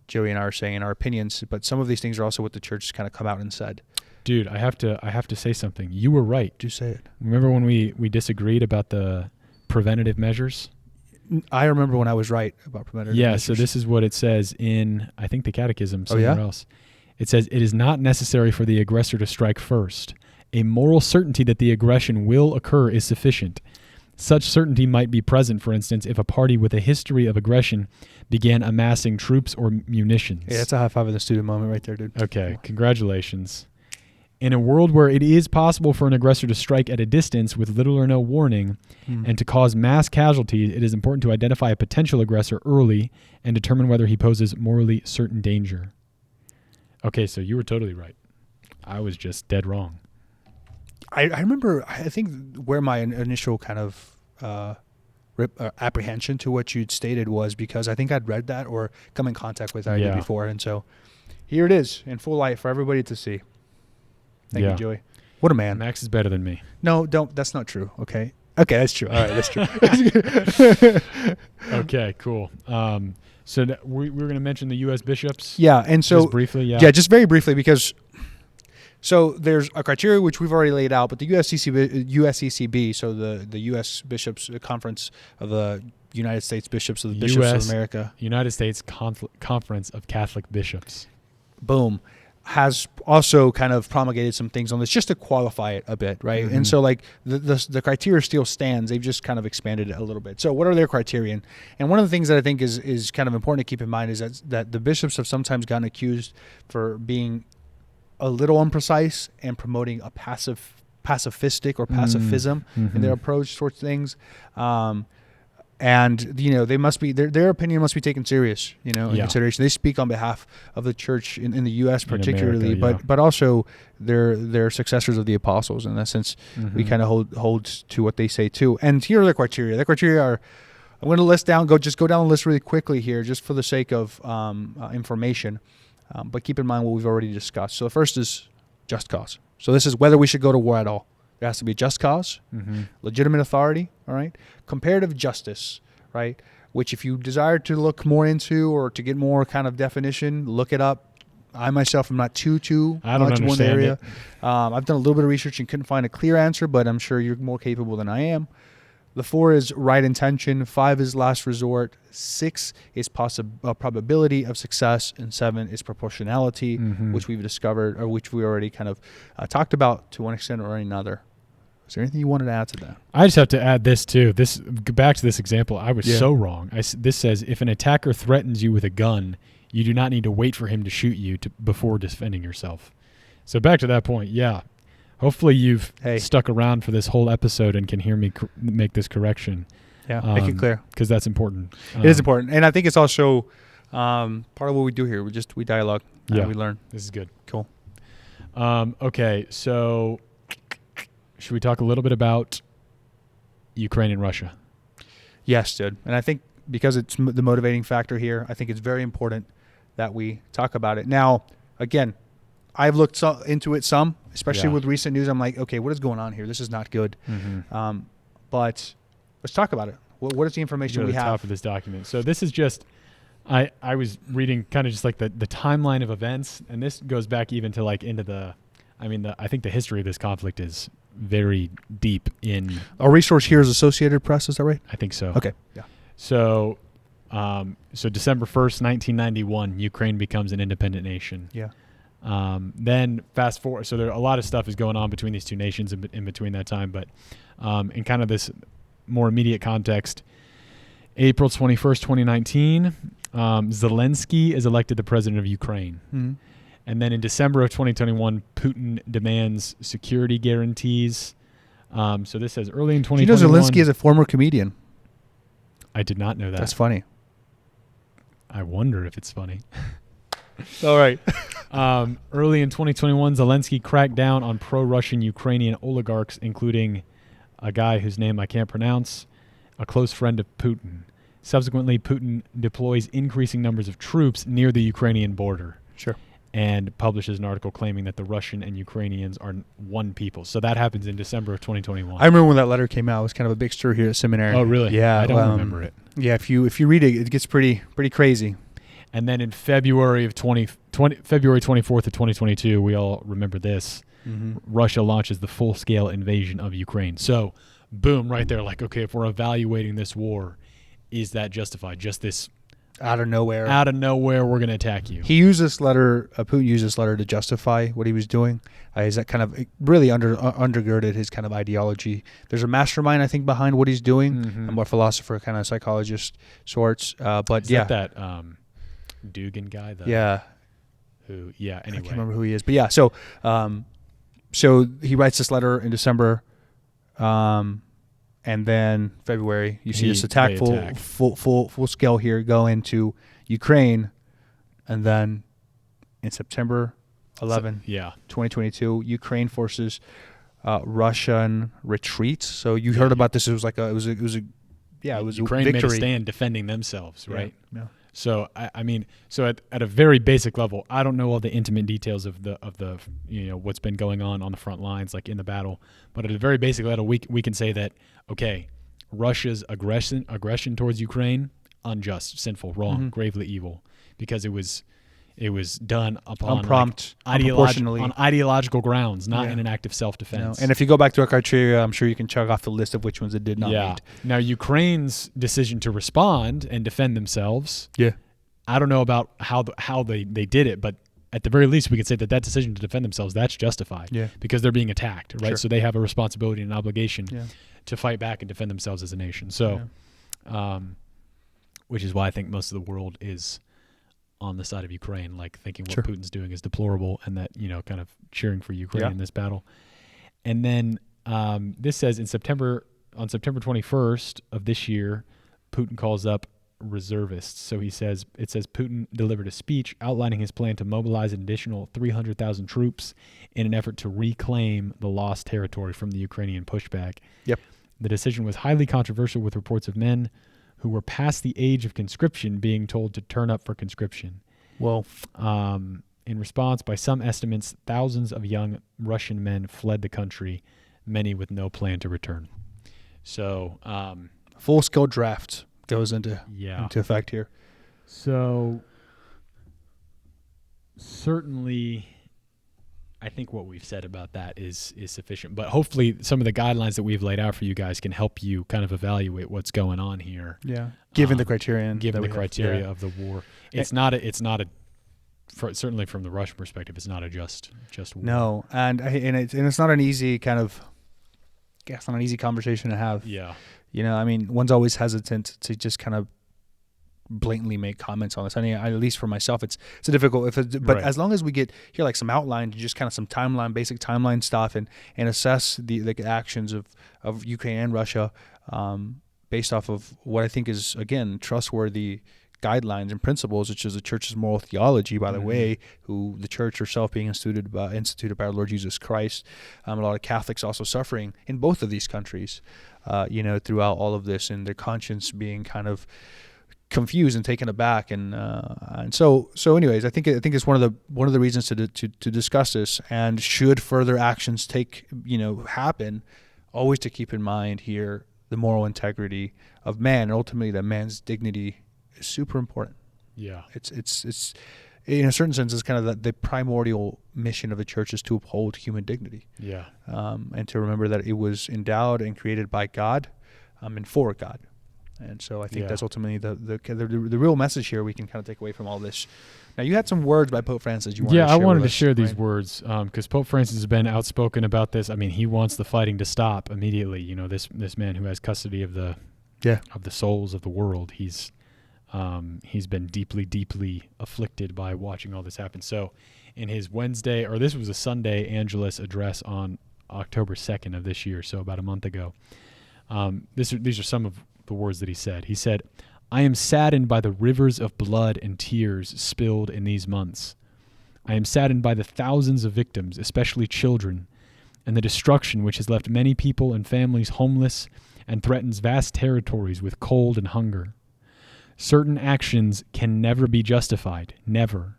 Joey and I are saying in our opinions, but some of these things are also what the church has kind of come out and said. Dude, I have to say something. You were right. Do say it. Remember when we disagreed about the preventative measures? I remember when I was right about preventative measures. So this is what it says in, I think, the Catechism somewhere else. It says, it is not necessary for the aggressor to strike first. A moral certainty that the aggression will occur is sufficient. Such certainty might be present, for instance, if a party with a history of aggression began amassing troops or munitions. Yeah, that's a high five in the student moment right there, dude. Okay, congratulations. In a world where it is possible for an aggressor to strike at a distance with little or no warning and to cause mass casualties, it is important to identify a potential aggressor early and determine whether he poses morally certain danger. Okay, so you were totally right. I was just dead wrong. I remember, I think where my initial kind of apprehension to what you'd stated was because I think I'd read that or come in contact with that before. And so here it is in full light for everybody to see. Thank you, Joey. What a man. Max is better than me. No, don't. That's not true. Okay, that's true. All right, that's true. Okay, cool. So we were going to mention the U.S. bishops. Yeah, and so just briefly, just very briefly, because so there's a criteria which we've already laid out, but the USCCB, so the U.S. Bishops Conference of the United States Bishops of the Bishops of America, United States Conference of Catholic Bishops. Boom. Has also kind of promulgated some things on this just to qualify it a bit, right? And so like the criteria still stands. They've just kind of expanded it a little bit. So what are their criterion? And one of the things that I think is kind of important to keep in mind is that the bishops have sometimes gotten accused for being a little imprecise and promoting a pacifistic or pacifism in their approach towards things. And they must be their opinion must be taken serious, in consideration. They speak on behalf of the church in the U.S. particularly, America, but also they're successors of the apostles. In that sense, we kind of hold to what they say too. And here are the criteria. The criteria are, I'm going to list down. Go down the list really quickly here, just for the sake of information. But keep in mind what we've already discussed. So the first is just cause. So this is whether we should go to war at all. There has to be a just cause, legitimate authority, all right? Comparative justice, right? Which if you desire to look more into or to get more kind of definition, look it up. I myself am not too I don't much in one understand area. it. I've done a little bit of research and couldn't find a clear answer, but I'm sure you're more capable than I am. The 4 is right intention. 5 is last resort. 6 is probability of success. And 7 is proportionality, which we've discovered, or which we already kind of talked about to one extent or another. Is there anything you wanted to add to that? I just have to add this too. Back to this example. I was so wrong. This says if an attacker threatens you with a gun, you do not need to wait for him to shoot you before defending yourself. So back to that point, yeah. Hopefully you've stuck around for this whole episode and can hear me make this correction. Yeah, make it clear. Because that's important. It is important. And I think it's also part of what we do here. We dialogue and we learn. This is good. Cool. Okay, so should we talk a little bit about Ukraine and Russia? Yes, dude. And I think because it's the motivating factor here, I think it's very important that we talk about it. Now, again, I've looked into it some, especially with recent news. I'm like, okay, what is going on here? This is not good. But let's talk about it. What is the information we have? Top of this document. So this is just, I was reading kind of just like the timeline of events, and this goes back even to like into I think the history of this conflict is very deep in. Our resource here is Associated Press. Is that right? I think so. Okay. Yeah. So December 1st, 1991, Ukraine becomes an independent nation. Yeah. Then fast forward, so there a lot of stuff is going on between these two nations in between that time, but in kind of this more immediate context, April 21st, 2019, Zelensky is elected the president of Ukraine. And then in December of 2021, Putin demands security guarantees. So this says early in 2021. Do you know Zelensky is a former comedian? I did not know that. That's funny. I wonder if it's funny. All right. Early in 2021, Zelensky cracked down on pro-Russian Ukrainian oligarchs, including a guy whose name I can't pronounce, a close friend of Putin. Subsequently, Putin deploys increasing numbers of troops near the Ukrainian border. Sure. And publishes an article claiming that the Russian and Ukrainians are one people. So that happens in December of 2021. I remember when that letter came out. It was kind of a big stir here at seminary. Oh, really? Yeah. I don't remember it. Yeah, if you read it, it gets pretty crazy. And then in February 24th of 2022, we all remember this, Russia launches the full-scale invasion of Ukraine. So, boom, right there, like, okay, if we're evaluating this war, is that justified? Just this out of nowhere, we're going to attack you. He used this letter, Putin used this letter to justify what he was doing. Is that kind of really undergirded his kind of ideology. There's a mastermind, I think, behind what he's doing, a more philosopher, kind of psychologist sorts. But is that Dugan guy? Anyway. I can't remember who he is. But yeah, so he writes this letter in December, and then February, you see this attack full scale here go into Ukraine, and then in September 11, 2022, Ukraine forces Russian retreats. So you heard about this? It was like it was a Ukraine victory. made a stand defending themselves, right? Yeah. So so at a very basic level, I don't know all the intimate details of the what's been going on the front lines, like in the battle. But at a very basic level, we can say that Russia's aggression towards Ukraine, unjust, sinful, wrong, gravely evil, because it was done upon unprompt, on ideological grounds, not in an act of self-defense. No. And if you go back to our criteria, I'm sure you can check off the list of which ones it did not meet. Now, Ukraine's decision to respond and defend themselves, I don't know about how they did it, but at the very least, we could say that decision to defend themselves, that's justified because they're being attacked, right? Sure. So they have a responsibility and an obligation to fight back and defend themselves as a nation. So, which is why I think most of the world is on the side of Ukraine, like thinking what Putin's doing is deplorable, and that kind of cheering for Ukraine in this battle. And then this says on September 21st of this year, Putin calls up reservists. So it says Putin delivered a speech outlining his plan to mobilize an additional 300,000 troops in an effort to reclaim the lost territory from the Ukrainian pushback. Yep. The decision was highly controversial, with reports of men who were past the age of conscription being told to turn up for conscription. Well, in response, by some estimates, thousands of young Russian men fled the country. many with no plan to return. So full-scale draft goes into effect here. So certainly, I think what we've said about that is sufficient. But hopefully some of the guidelines that we've laid out for you guys can help you kind of evaluate what's going on here. Yeah. Given the criterion. Given the criteria of the war. It's not a certainly from the Russian perspective, it's not a just war. No. And it's not an easy kind of, it's not an easy conversation to have. Yeah. You know, I mean, one's always hesitant to just kind of blatantly make comments on this. I mean, at least for myself, it's a difficult. But as long as we get here, like some outline, just kind of some basic timeline stuff, and assess the actions of Ukraine and Russia, based off of what I think is, again, trustworthy guidelines and principles, which is the church's moral theology, by the way, who the church herself being instituted by our Lord Jesus Christ. A lot of Catholics also suffering in both of these countries, throughout all of this, and their conscience being kind of confused and taken aback, and so anyways, I think it's one of the reasons to discuss this, and should further actions happen, always to keep in mind here the moral integrity of man, and ultimately that man's dignity is super important. Yeah, it's in a certain sense, it's kind of the primordial mission of the church is to uphold human dignity. Yeah, and to remember that it was endowed and created by God, and for God. And so I think that's ultimately the real message here we can kind of take away from all this. Now, you had some words by Pope Francis you wanted to share. I wanted to share these words because Pope Francis has been outspoken about this. I mean, he wants the fighting to stop immediately. You know, this man who has custody of the souls of the world. He's been deeply, deeply afflicted by watching all this happen. So in his this was a Sunday Angelus address on October 2nd of this year, so about a month ago. These are some of the words that he said. He said, "I am saddened by the rivers of blood and tears spilled in these months. I am saddened by the thousands of victims, especially children, and the destruction which has left many people and families homeless and threatens vast territories with cold and hunger. Certain actions can never be justified, never.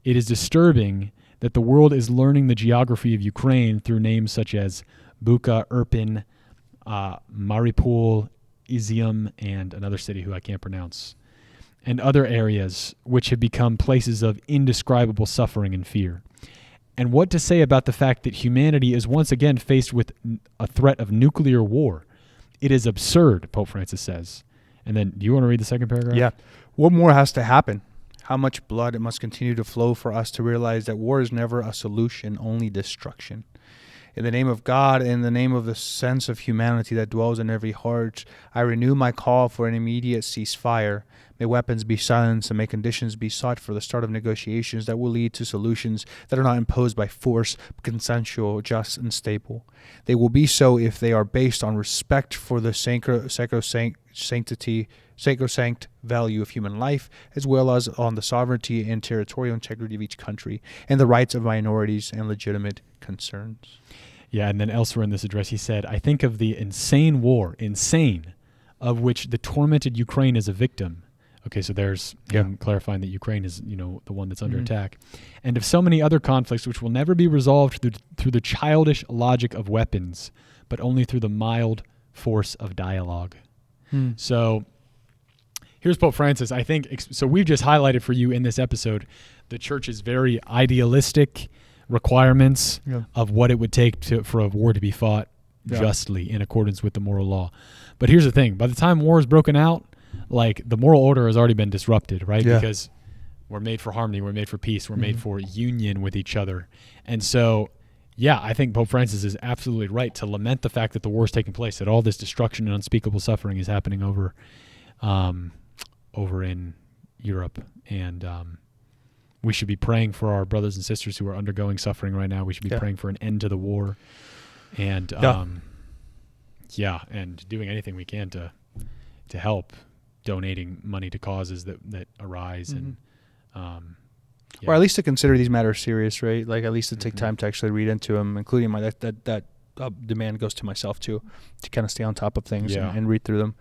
It is disturbing that the world is learning the geography of Ukraine through names such as Bucha, Irpin, Mariupol, Izium, and another city who I can't pronounce, and other areas which have become places of indescribable suffering and fear. And what to say about the fact that humanity is once again faced with a threat of nuclear war? It is absurd," Pope Francis says. And then, do you want to read the second paragraph? Yeah. What more has to happen? How much blood it must continue to flow for us to realize that war is never a solution, only destruction. In the name of God, in the name of the sense of humanity that dwells in every heart, I renew my call for an immediate ceasefire. May weapons be silenced, and may conditions be sought for the start of negotiations that will lead to solutions that are not imposed by force, but consensual, just, and stable. They will be so if they are based on respect for the sacrosanct value of human life, as well as on the sovereignty and territorial integrity of each country, and the rights of minorities and legitimate concerns. Yeah, and then elsewhere in this address he said, "I think of the insane war, of which the tormented Ukraine is a victim." Okay, so there's him clarifying that Ukraine is, the one that's under attack. "And of so many other conflicts which will never be resolved through the childish logic of weapons, but only through the mild force of dialogue." So here's Pope Francis. I think, so we've just highlighted for you in this episode the church's very idealistic requirements of what it would take for a war to be fought justly in accordance with the moral law. But here's the thing. By the time war is broken out, like, the moral order has already been disrupted, right? Yeah. Because we're made for harmony, we're made for peace, we're made for union with each other. And so, I think Pope Francis is absolutely right to lament the fact that the war is taking place, that all this destruction and unspeakable suffering is happening over in Europe. And we should be praying for our brothers and sisters who are undergoing suffering right now. We should be praying for an end to the war, and and doing anything we can to help, donating money to causes that arise, and or at least to consider these matters serious, right? Like, at least to take time to actually read into them, including that demand goes to myself too, to kind of stay on top of things and read through them.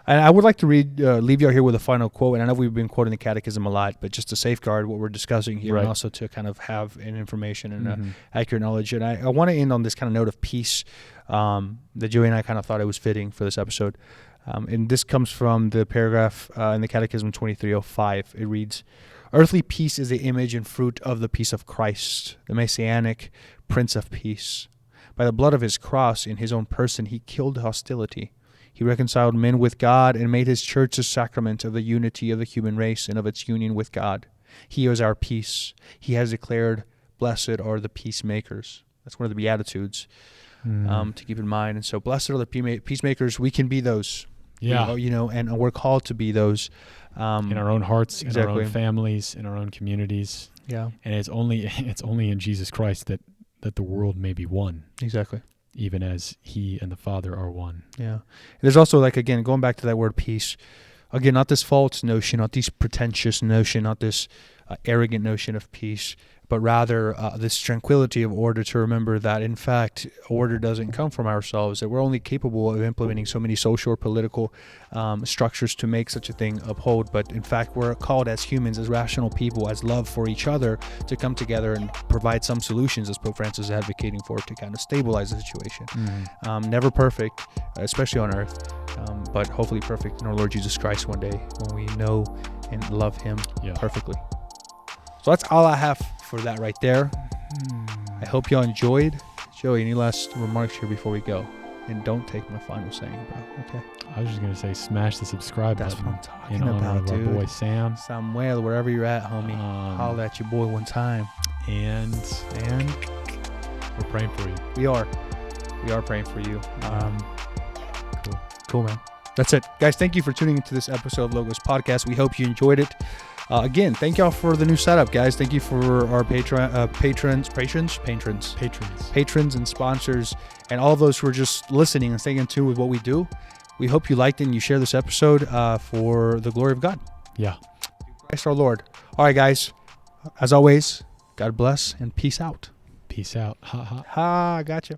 And I would like to leave you out here with a final quote. And I know we've been quoting the Catechism a lot, but just to safeguard what we're discussing here, and also to kind of have an information and accurate knowledge. And I want to end on this kind of note of peace that Joey and I kind of thought it was fitting for this episode. And this comes from the paragraph in the Catechism 2305. It reads, "Earthly peace is the image and fruit of the peace of Christ, the Messianic Prince of Peace. By the blood of his cross in his own person, he killed hostility. He reconciled men with God and made his church a sacrament of the unity of the human race and of its union with God. He is our peace. He has declared, 'Blessed are the peacemakers.'" That's one of the Beatitudes to keep in mind. And so, blessed are the peacemakers. We can be those. Yeah. And we're called to be those. In our own hearts, in our own families, in our own communities. Yeah. And it's only in Jesus Christ that the world may be one. Exactly. Even as he and the Father are one. Yeah. There's also, again, going back to that word peace, again, not this false notion, not this pretentious notion, not this arrogant notion of peace, but rather this tranquility of order, to remember that, in fact, order doesn't come from ourselves, that we're only capable of implementing so many social or political structures to make such a thing uphold. But in fact, we're called as humans, as rational people, as love for each other, to come together and provide some solutions, as Pope Francis is advocating for, to kind of stabilize the situation. Never perfect, especially on earth, but hopefully perfect in our Lord Jesus Christ one day, when we know and love him perfectly. So that's all I have for that right there. I hope y'all enjoyed. Joey, any last remarks here before we go? And don't take my final saying, bro. Okay. I was just gonna say, smash the subscribe button. That's what I'm talking in honor about, of dude. Our boy Sam. Samuel, wherever you're at, homie. Holler at your boy one time. And we're praying for you. We are praying for you. Cool, man. That's it, guys. Thank you for tuning into this episode of Logos Podcast. We hope you enjoyed it. Again, thank y'all for the new setup, guys. Thank you for our patrons and sponsors, and all those who are just listening and staying in tune with what we do. We hope you liked it and you share this episode for the glory of God. Yeah. Christ our Lord. All right, guys. As always, God bless and peace out. Peace out. Ha ha. Ha, gotcha.